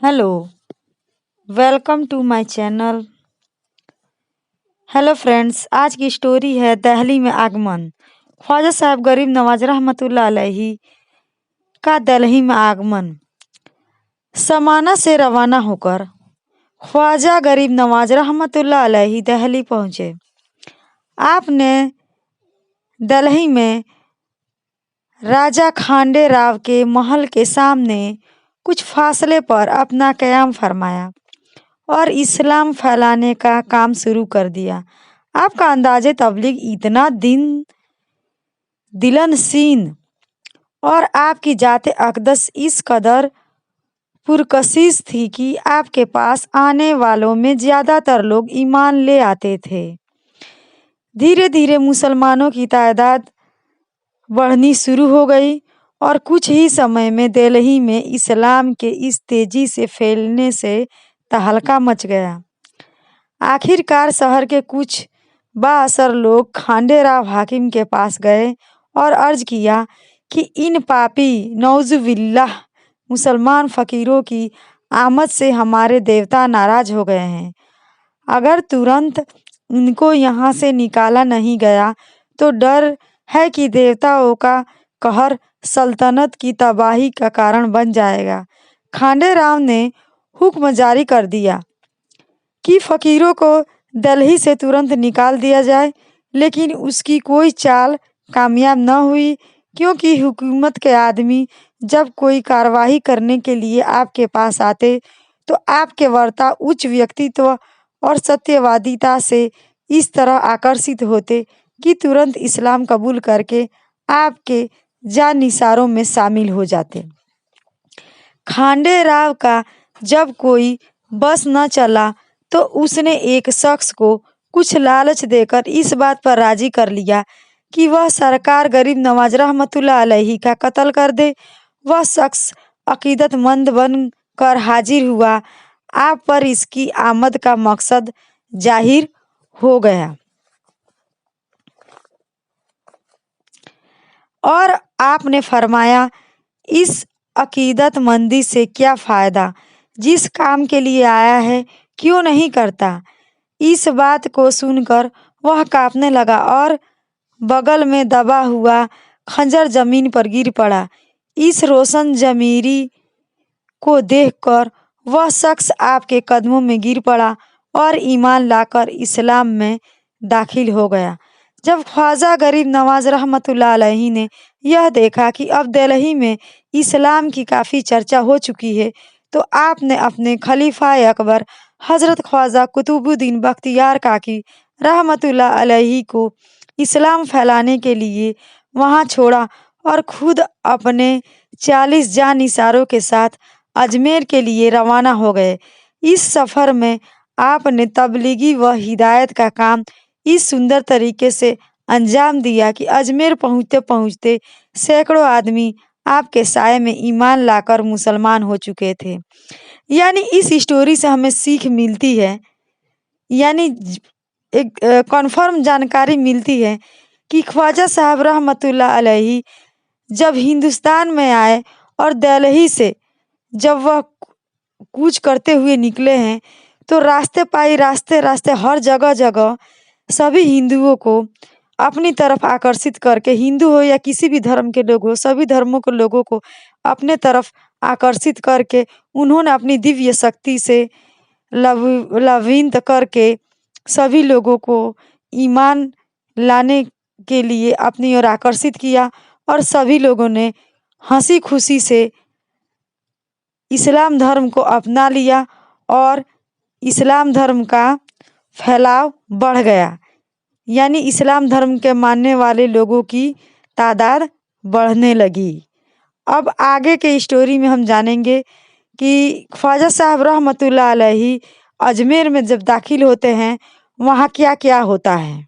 Hello, welcome to my channel. Hello friends, आज की story है दिल्ली में आगमन। ख्वाजा साहब गरीब नवाज रहमतुल्लाह अलैहि का दिल्ली में आगमन। समाना से रवाना होकर ख्वाजा गरीब नवाज रहमतुल्लाह अलैहि दिल्ली पहुंचे। आपने दिल्ली में राजा खांडे राव के महल के सामने कुछ फासले पर अपना क़याम फरमाया और इस्लाम फैलाने का काम शुरू कर दिया। आपका अंदाज़े तबलीग इतना दिलनशीन और आपकी जाते अक़दस इस कदर पुरकशिश थी कि आपके पास आने वालों में ज़्यादातर लोग ईमान ले आते थे। धीरे धीरे मुसलमानों की तादाद बढ़नी शुरू हो गई और कुछ ही समय में दिल्ली में इस्लाम के इस तेजी से फैलने से तहलका मच गया। आखिरकार शहर के कुछ बाअसर लोग खांडे राव हाकिम के पास गए और अर्ज किया कि इन पापी नौजुबिल्लाह मुसलमान फ़कीरों की आमद से हमारे देवता नाराज़ हो गए हैं। अगर तुरंत इनको यहाँ से निकाला नहीं गया तो डर है कि देवताओं का कहर सल्तनत की तबाही का कारण बन जाएगा। खांडे राव ने हुक्म जारी कर दिया कि फ़कीरों को दिल्ली से तुरंत निकाल दिया जाए, लेकिन उसकी कोई चाल कामयाब न हुई, क्योंकि हुकूमत के आदमी जब कोई कार्रवाई करने के लिए आपके पास आते तो आपके वर्ता उच्च व्यक्तित्व और सत्यवादिता से इस तरह आकर्षित होते कि तुरंत इस्लाम कबूल करके आपके जानिसारों में शामिल हो जाते। खांडे राव का जब कोई बस न चला तो उसने एक शख्स को कुछ लालच देकर इस बात पर राजी कर लिया कि वह सरकार गरीब नवाज रहमतुल्लाह अलैहि का कत्ल कर दे। वह शख्स अकीदतमंद बन कर हाजिर हुआ। आप पर इसकी आमद का मकसद जाहिर हो गया और आपने फरमाया, इस अकीदतमंदी से क्या फ़ायदा, जिस काम के लिए आया है क्यों नहीं करता। इस बात को सुनकर वह कांपने लगा और बगल में दबा हुआ खंजर जमीन पर गिर पड़ा। इस रोशन ज़मीरी को देखकर वह शख्स आपके कदमों में गिर पड़ा और ईमान लाकर इस्लाम में दाखिल हो गया। जब ख्वाजा गरीब नवाज रहमतुल्लाह अलैहि ने यह देखा कि अब दिल्ली में इस्लाम की काफ़ी चर्चा हो चुकी है, तो आपने अपने खलीफा अकबर हज़रत ख्वाजा कुतुबुद्दीन बख्तियार काकी रहमतुल्लाह अलैहि को इस्लाम फैलाने के लिए वहाँ छोड़ा और खुद अपने 40 जानिसारों के साथ अजमेर के लिए रवाना हो गए। इस सफ़र में आपने तबलीगी व हिदायत का काम इस सुंदर तरीके से अंजाम दिया कि अजमेर पहुँचते पहुँचते सैकड़ों आदमी आपके साये में ईमान लाकर मुसलमान हो चुके थे। यानी इस स्टोरी से हमें सीख मिलती है, यानी एक कन्फर्म जानकारी मिलती है कि ख्वाजा साहब रहमतुल्लाह अलैहि जब हिंदुस्तान में आए और दिल्ली से जब वह कूच करते हुए निकले हैं, तो रास्ते रास्ते हर जगह जगह सभी हिंदुओं को अपनी तरफ आकर्षित करके, हिंदू हो या किसी भी धर्म के लोग हो, सभी धर्मों के लोगों को अपने तरफ आकर्षित करके उन्होंने अपनी दिव्य शक्ति से लविंत करके सभी लोगों को ईमान लाने के लिए अपनी ओर आकर्षित किया और सभी लोगों ने हंसी खुशी से इस्लाम धर्म को अपना लिया और इस्लाम धर्म का फैलाव बढ़ गया। यानी इस्लाम धर्म के मानने वाले लोगों की तादाद बढ़ने लगी। अब आगे के स्टोरी में हम जानेंगे कि ख्वाजा साहब रहमतुल्लाह अलैहि अजमेर में जब दाखिल होते हैं वहाँ क्या क्या होता है।